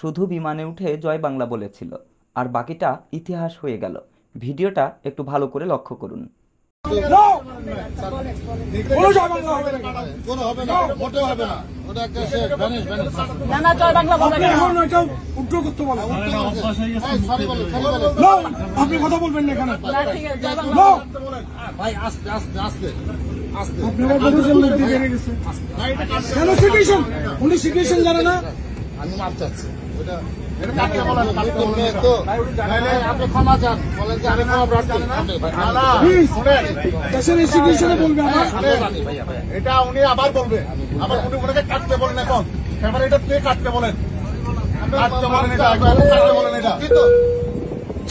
শুধু বিমানে উঠে জয় বাংলা বলেছিল, আর বাকিটা ইতিহাস হয়ে গেল। ভিডিওটা একটু ভালো করে লক্ষ্য করুন। আপনি কথা বলবেন না এখানে, উনি সিচুয়েশন জানে না। আমি মাপ চাচ্ছি, আপনি ক্ষমা চান, বলেন যে আমি ক্ষমা প্রার্থী। এটা উনি আবার বলবে, আবার উনি ওনাকে কাটতে বলেন, এখন এবার এটা প্লে কাটতে বলেন, কাটতে বলেন, এটা কাটতে বলেন। এটা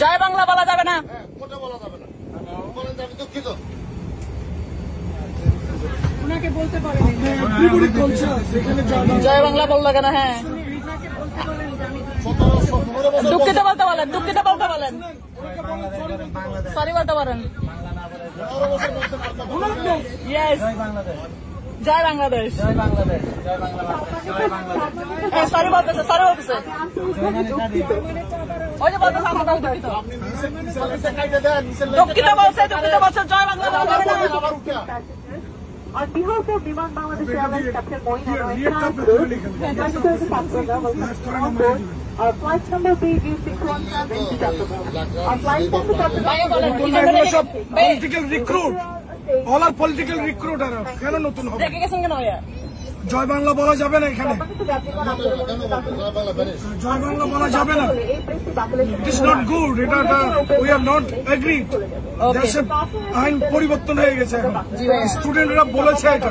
জয় বাংলা বলা যাবে না, ওটা বলা যাবে না, বলেন যে আমি দুঃখিত। ওনাকে বলতে পারেন জয় বাংলা বললো কেন? হ্যাঁ, দুঃখিত বলতে বলেন, দুঃখিত বলতে বলেন, সরি বলতে পারেন। ইয়েস, জয় বাংলাদেশ, সরি বলতেছে, সরি বলতেছে, ওই যে বলতেছে আমরা দুঃখিত, দুঃখিত বলছে, দুঃখিত বলছে, জয় বাংলা বলা যাবে না। On behalf of Biman Bangladesh Airlines, Captain Moin Anwar Group, passengers and passengers welcome on board. Our flight number BG6170. Our flight time to political recruit, all are political recruiter. কেন নতুন হবে? দেখে গেছেন কেন ভাইয়া? জয় বাংলা বলা যাবে না এখানে, জয় বাংলা বলা যাবে না। ইট ইজ নট গুড, এটা উই আর নট এগ্রিড। দেশের আইন পরিবর্তন হয়ে গেছে এখন, স্টুডেন্টরা বলেছে এটা,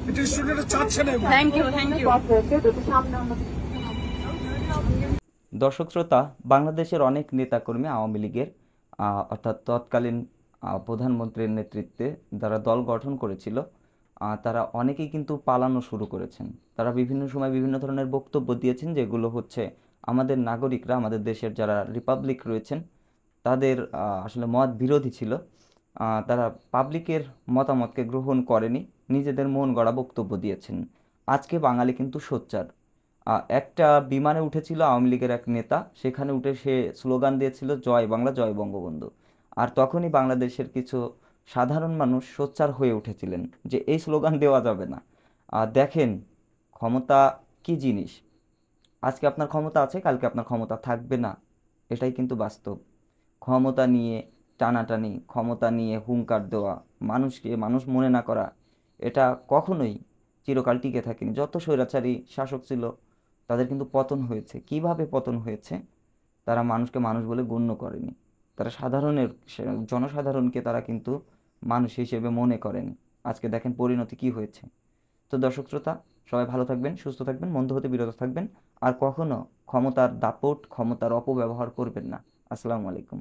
এটা স্টুডেন্টরা চাচ্ছে না। Thank you, thank you. দর্শক শ্রোতা, বাংলাদেশের অনেক নেতাকর্মী আওয়ামী লীগের অর্থাৎ তৎকালীন প্রধানমন্ত্রীর নেতৃত্বে যারা দল গঠন করেছিল, তারা অনেকেই কিন্তু পালানো শুরু করেছেন। তারা বিভিন্ন সময় বিভিন্ন ধরনের বক্তব্য দিয়েছেন, যেগুলো হচ্ছে আমাদের নাগরিকরা, আমাদের দেশের যারা রিপাবলিক রয়েছেন, তাদের আসলে মত বিরোধী ছিল। তারা পাবলিকের মতামতকে গ্রহণ করেনি, নিজেদের মন গড়া বক্তব্য দিয়েছেন। আজকে বাঙালি কিন্তু সোচ্চার। একটা বিমানে উঠেছিল আওয়ামী লীগের এক নেতা, সেখানে উঠে সে স্লোগান দিয়েছিল জয় বাংলা, জয় বঙ্গবন্ধু। আর তখনই বাংলাদেশের কিছু সাধারণ মানুষ সোচ্চার হয়ে উঠেছিলেন যে এই স্লোগান দেওয়া যাবে না। দেখেন ক্ষমতা কি জিনিস, আজকে আপনার ক্ষমতা আছে, কালকে আপনার ক্ষমতা থাকবে না, এটাই কিন্তু বাস্তব। ক্ষমতা নিয়ে টানাটানি, ক্ষমতা নিয়ে হুঙ্কার দেওয়া, মানুষকে মানুষ মনে না করা, এটা কখনোই চিরকাল টিকে থাকেনি। যত স্বৈরাচারী শাসক ছিল তাদের কিন্তু পতন হয়েছে। কিভাবে পতন হয়েছে? তারা মানুষকে মানুষ বলে গণ্য করেনি, তারা জনসাধারণকে তারা কিন্তু মানুষ হিসেবে মনে করেনি। আজকে দেখেন পরিণতি কি হয়েছে। তো দর্শক শ্রোতা, সবাই ভালো থাকবেন, সুস্থ থাকবেন, মন্দ হতে বিরত থাকবেন, আর কখনো ক্ষমতার দাপট, ক্ষমতার অপব্যবহার করবেন না। আসসালামু আলাইকুম।